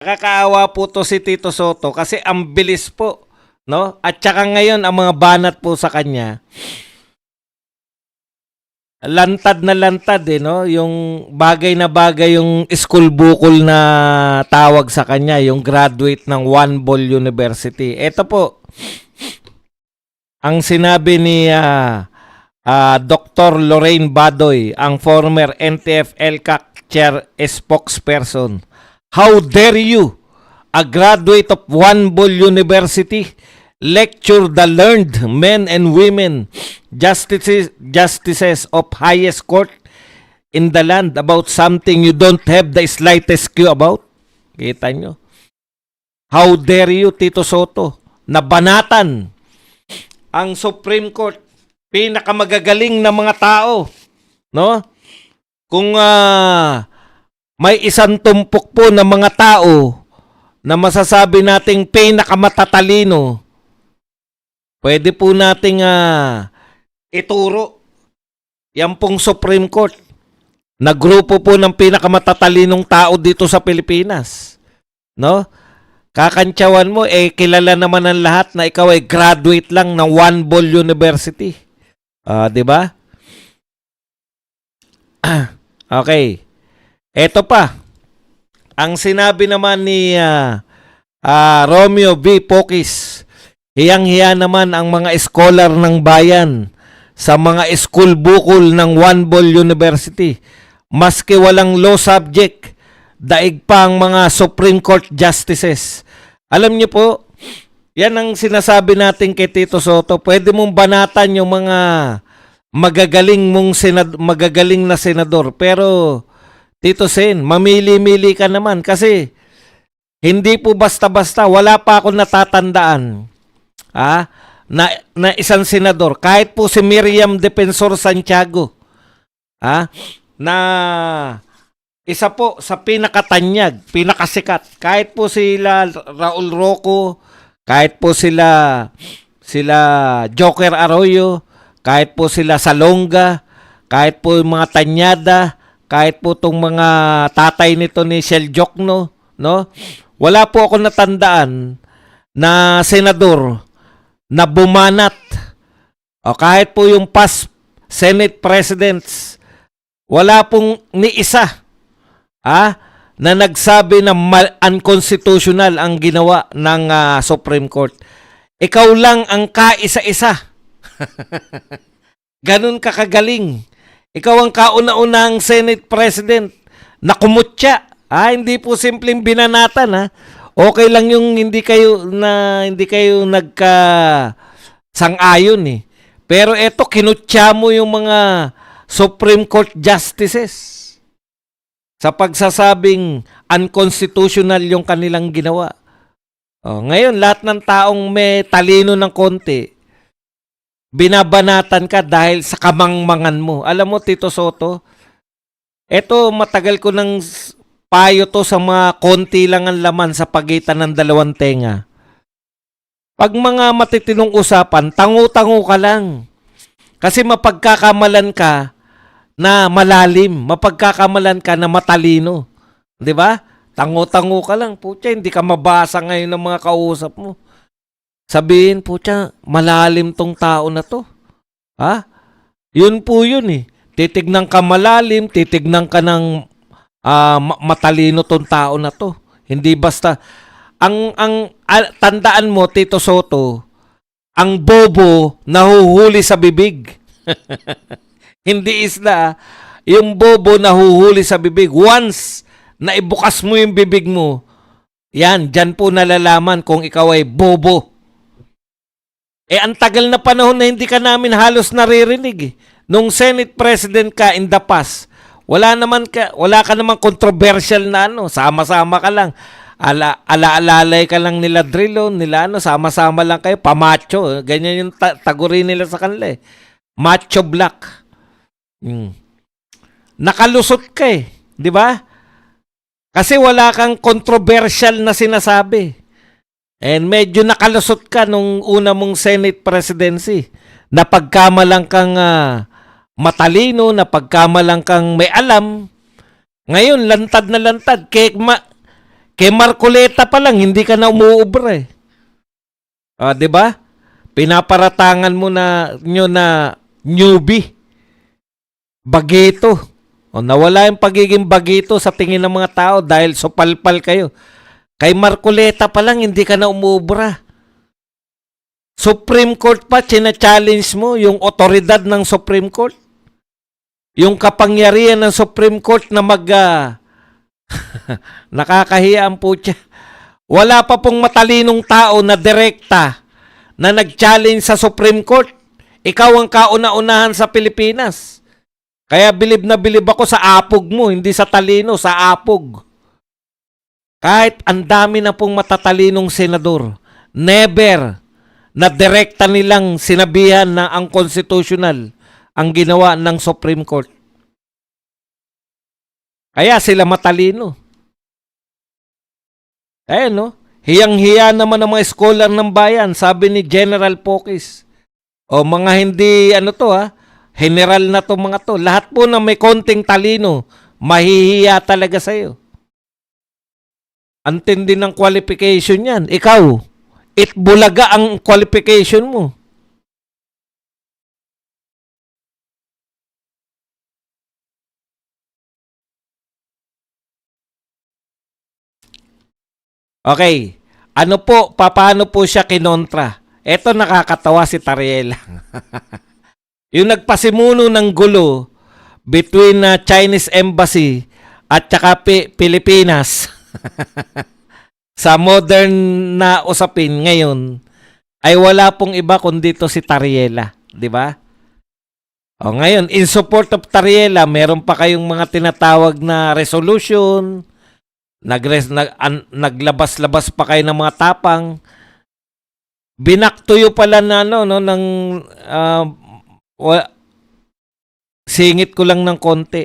Nakakaawa po to si Tito Soto kasi ang bilis po, no? At saka ngayon ang mga banat po sa kanya, lantad na lantad no? Yung bagay na bagay yung school bukol na tawag sa kanya, yung graduate ng One Ball University. Ito po, ang sinabi ni Dr. Lorraine Badoy, ang former NTF-ELCAC chair spokesperson. How dare you, a graduate of One Ball University, lecture the learned men and women, justices of highest court in the land about something you don't have the slightest clue about? Kita nyo? How dare you, Tito Soto, na banatan ang Supreme Court, pinakamagagaling na mga tao, no? Kung may isang tumpok po ng mga tao na masasabi nating pinakamatatalino, pwede po nating ituro yan pong Supreme Court na grupo po ng pinakamatalinong tao dito sa Pilipinas. No? Kakantsawan mo, kilala naman ng lahat na ikaw ay graduate lang ng One Ball University. Di ba? Okay. Eto pa, ang sinabi naman ni Romeo V. Pokis, hiyang-hiya naman ang mga scholar ng bayan sa mga school bukol ng One Ball University. Maski walang law subject, daig pa ang mga Supreme Court justices. Alam niyo po, yan ang sinasabi natin kay Tito Soto. Pwede mong banatan yung mga magagaling na senador, pero Tito Sen, mamili-mili ka naman kasi hindi po basta-basta, wala pa akong natatandaan na isang senador, kahit po si Miriam Defensor Santiago, na isa po sa pinakatanyag, pinakasikat, kahit po sila Raul Roco, kahit po sila Joker Arroyo, kahit po sila Salonga, kahit po yung mga Tanyada, kahit po itong mga tatay nito ni Shell Jokno, no? Wala po ako natandaan na senador na bumanat. O kahit po yung past Senate presidents, wala pong ni isa na nagsabi na unconstitutional ang ginawa ng Supreme Court. Ikaw lang ang kaisa-isa. Ganun kakagaling. Ikaw ang kauna-unang Senate President na kumutya. Hindi po simpleng binanatan. Okay lang yung hindi kayo nagka-sang-ayon eh. Pero eto, kinutya mo yung mga Supreme Court justices sa pagsasabing unconstitutional yung kanilang ginawa. Ngayon, lahat ng taong may talino ng konti, binabanatan ka dahil sa kamangmangan mo. Alam mo, Tito Soto, eto matagal ko nang payo to sa mga konti lang ang laman sa pagitan ng dalawang tenga. Pag mga matitinong usapan, tango-tango ka lang. Kasi mapagkakamalan ka na malalim, mapagkakamalan ka na matalino. 'Di ba? Tango-tango ka lang. Putya, hindi ka mabasa ngayon ng mga kausap mo. Sabihin, putya, malalim tong tao na to. Yun po yun eh. Titignan ka malalim, titignan ka ng matalino tong tao na to. Hindi basta. Tandaan mo, Tito Soto, ang bobo nahuhuli sa bibig. Hindi isda. Yung bobo nahuhuli sa bibig. Once na ibukas mo yung bibig mo, yan, dyan po nalalaman kung ikaw ay bobo. Ang tagal na panahon na hindi ka namin halos naririnig. Nung Senate President ka in the past, wala ka naman controversial na sama-sama ka lang. Alaalay ka lang nila Drilon, nila sama-sama lang kayo, pamacho. Ganyan yung taguri nila sa kanila eh. Macho black. Nakalusot ka eh, di ba? Kasi wala kang controversial na sinasabi. And medyo nakalusot ka nung una mong Senate presidency. Napagkamalang kang matalino, napagkamalang kang may alam. Ngayon, lantad na lantad. Kay Marcoleta pa lang, hindi ka na umuubra eh. 'Di ba? Pinaparatangan mo na nyo na newbie. Bagito. Nawala yung pagiging bagito sa tingin ng mga tao dahil sopalpal kayo. Kay Marcoleta pa lang, hindi ka na umuubra. Supreme Court pa, china-challenge mo yung otoridad ng Supreme Court. Yung kapangyarihan ng Supreme Court na nakakahiya ang putya. Wala pa pong matalinong tao na direkta na nag-challenge sa Supreme Court. Ikaw ang kauna-unahan sa Pilipinas. Kaya bilib na bilib ako sa apog mo, hindi sa talino, sa apog. Kahit ang dami na pong matatalinong senador, never na direkta nilang sinabihan na ang constitutional ang ginawa ng Supreme Court. Kaya sila matalino. Ayan, no? Hiyang-hiya naman ang mga scholar ng bayan, sabi ni General Pokis. Mga hindi, general na to mga to. Lahat po na may konting talino, mahihiya talaga sa'yo. Antindi ng qualification yan. Ikaw, itbulaga ang qualification mo. Okay. Paano po siya kinontra? Eto nakakatawa si Tariela. Yung nagpasimuno ng gulo between Chinese Embassy at saka Pilipinas sa modern na usapin ngayon ay wala pong iba kundi to si Tariela, di ba? Ngayon, in support of Tariela, meron pa kayong mga tinatawag na resolution, naglabas-labas pa kayo ng mga tapang. Binaktuyo pala na singit ko lang ng konti.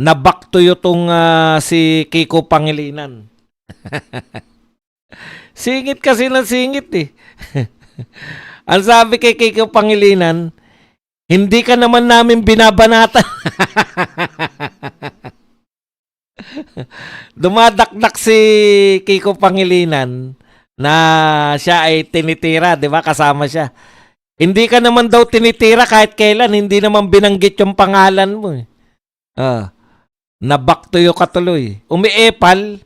Nabaktuyo tong si Kiko Pangilinan. Singit kasi ng singit eh. Ang sabi kay Kiko Pangilinan, hindi ka naman namin binabanatan. Dumadakdak si Kiko Pangilinan na siya ay tinitira, di ba? Kasama siya. Hindi ka naman daw tinitira kahit kailan, hindi naman binanggit yung pangalan mo eh. Nabaktuyo ka tuloy. Umiepal.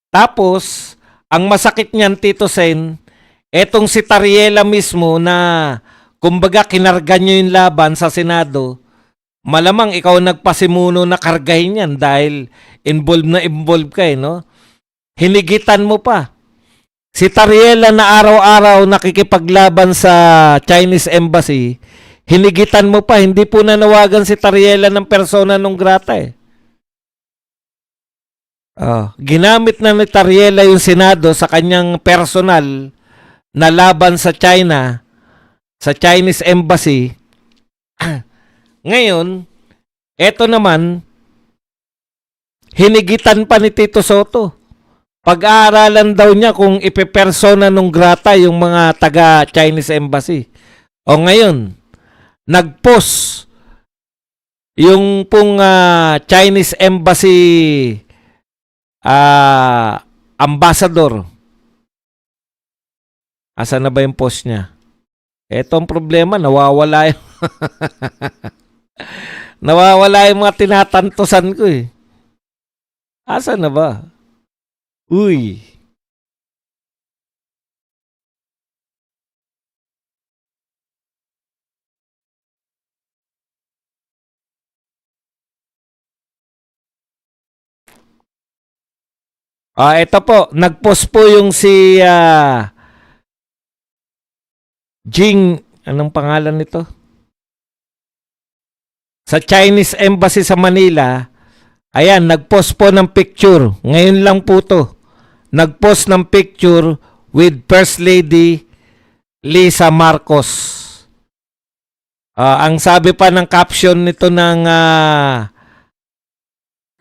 Tapos, ang masakit niyan, Tito Sen, etong si Tariela mismo na kumbaga kinarga nyo yung laban sa Senado, malamang ikaw nagpasimuno na kargahin yan dahil involved ka eh, no? Hinigitan mo pa. Si Tariela na araw-araw nakikipaglaban sa Chinese Embassy, hinigitan mo pa. Hindi po nanawagan si Tariela ng persona non grata eh. Ginamit na ni Tariela yung Senado sa kanyang personal na laban sa China, sa Chinese Embassy. Ngayon, eto naman, hinigitan pa ni Tito Soto. Pag-aaralan daw niya kung ipepersona non grata yung mga taga-Chinese Embassy. Ngayon, nag-post yung pong Chinese Embassy ambassador. Asan na ba yung post niya? Eto ang problema, nawawala yung nawawala yung mga tinatantosan ko eh. Asan na ba? Uy. Ito po, nag-post po yung si Jing, anong pangalan nito? Sa Chinese Embassy sa Manila, ayan, nag-post po ng picture. Ngayon lang po to. Nag-post ng picture with First Lady Lisa Marcos. Ang sabi pa ng caption nito ng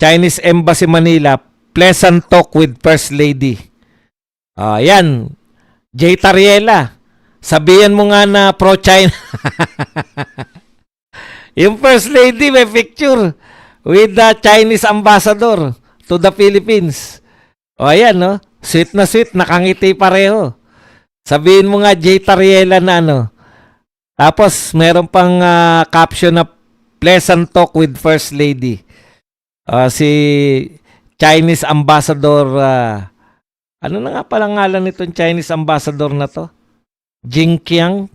Chinese Embassy Manila, pleasant talk with First Lady. Yan. Jay Tariela, sabihan mo nga na pro-China. Yung First Lady may picture with the Chinese ambassador to the Philippines. O ayan, no? Sweet na sweet, nakangiti pareho. Sabihin mo nga, Jay Tariela na ano. Tapos, meron pang caption na pleasant talk with First Lady. Si Chinese ambassador, ano na nga palang ngalan nitong Chinese ambassador na to? Jingking?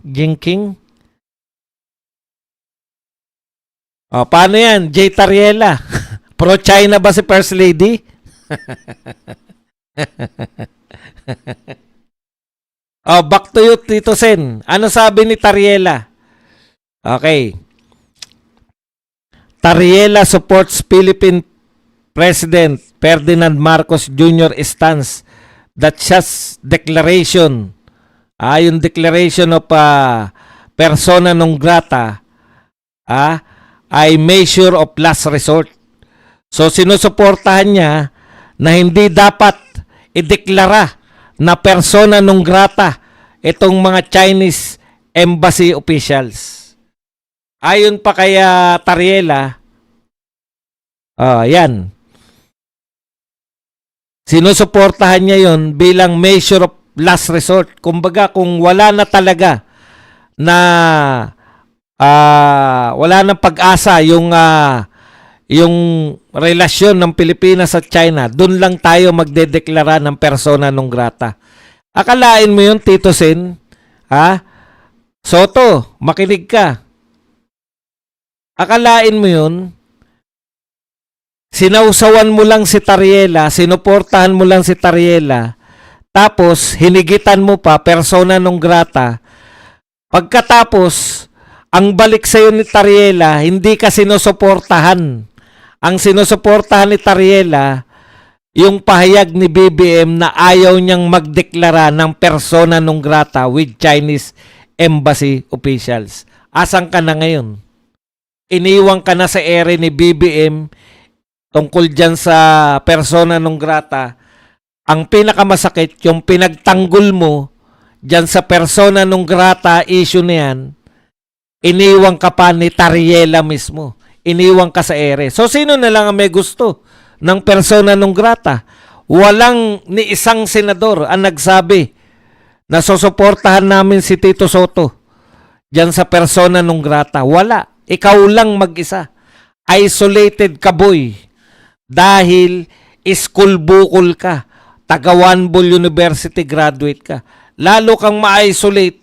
Paano yan? Jay Tariela. Pro-China ba si First Lady? Back to you, Tito Sen. Ano sabi ni Tariela? Okay. Tariela supports Philippine President Ferdinand Marcos Jr. stance that just declaration. Yung declaration of persona non grata ay measure of last resort. So sinusuportahan niya na hindi dapat ideklara na persona non grata itong mga Chinese embassy officials. Ayon pa kaya Tariela, yan. Sinusuportahan niya yon bilang measure of last resort. Kumbaga kung wala na talaga na wala nang pag-asa yung relasyon ng Pilipinas at China, doon lang tayo magdedeklara ng persona non grata. Akalain mo yun, Tito Sen? Soto, makinig ka. Akalain mo yun? Sinausawan mo lang si Tariela, sinuportahan mo lang si Tariela, tapos hinigitan mo pa persona non grata. Pagkatapos, ang balik sa'yo ni Tariela, hindi ka sinusuportahan. Ang sinusuportahan ni Tariela, yung pahayag ni BBM na ayaw niyang magdeklara ng persona non grata with Chinese embassy officials. Asan ka na ngayon? Iniwang ka na sa ere ni BBM tungkol dyan sa persona non grata. Ang pinakamasakit, yung pinagtanggol mo dyan sa persona non grata issue na yan, iniwang ka pa ni Tariela mismo. Iniwang ka sa ere. So, sino na lang ang may gusto ng persona non grata? Walang ni isang senador ang nagsabi na susuportahan namin si Tito Soto dyan sa persona non grata. Wala. Ikaw lang mag-isa. Isolated ka, boy. Dahil school bukol ka. Taga Wanbol University graduate ka. Lalo kang ma-isolate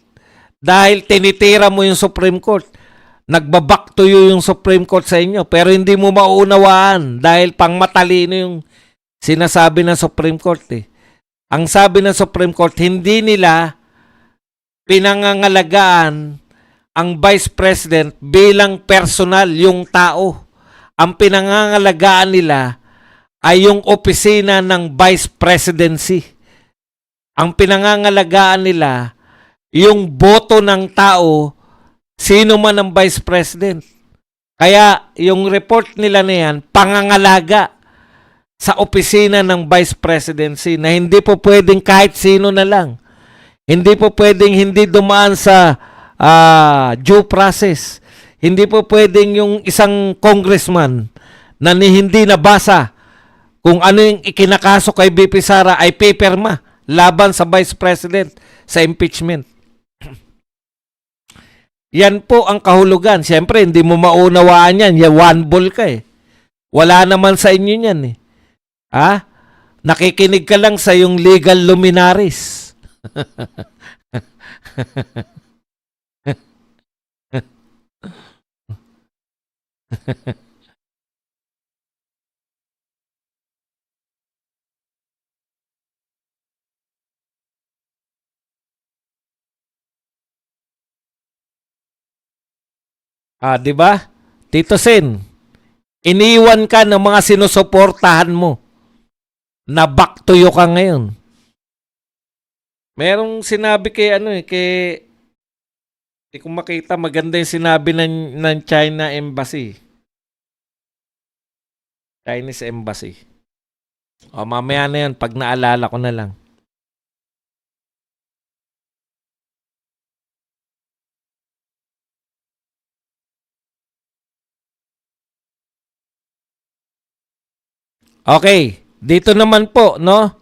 dahil tinitira mo yung Supreme Court. Nagbaback to you yung Supreme Court sa inyo. Pero hindi mo maunawaan dahil pang matalino yung sinasabi ng Supreme Court. Ang sabi ng Supreme Court, hindi nila pinangangalagaan ang Vice President bilang personal, yung tao. Ang pinangangalagaan nila ay yung opisina ng Vice Presidency. Ang pinangangalagaan nila yung boto ng tao, sino man ang Vice President. Kaya yung report nila na yan, pangangalaga sa opisina ng Vice Presidency na hindi po pwedeng kahit sino na lang. Hindi po pwedeng hindi dumaan sa due process. Hindi po pwedeng yung isang congressman na hindi nabasa kung ano yung ikinakaso kay BP Sara ay paperma laban sa Vice President sa impeachment. Yan po ang kahulugan. Siyempre, hindi mo maunawaan yan. Yan, one ball ka eh. Wala naman sa inyo yan eh. Nakikinig ka lang sa yung legal luminaries. Di ba? Tito Sen, iniwan ka ng mga sinusuportahan mo na back to you ka ngayon. Merong sinabi kay hindi ko makita, maganda yung sinabi ng China Embassy. Chinese Embassy. Mamaya na yun, pag naalala ko na lang. Okay, dito naman po, no?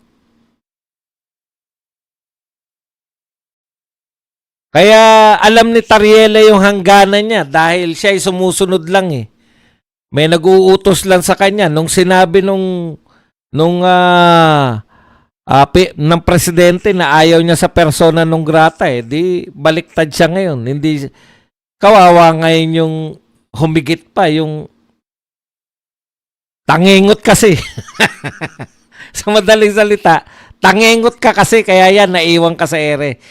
Kaya alam ni Tariela yung hangganan niya dahil siya ay sumusunod lang eh. May nag-uutos lang sa kanya nung sinabi ng presidente na ayaw niya sa persona non grata eh. Di baliktad siya ngayon. Hindi kawawa ngayon yung humigit pa yung tangingot kasi. Sa madaling salita, tangingot ka kasi kaya yan naiwan ka sa ere.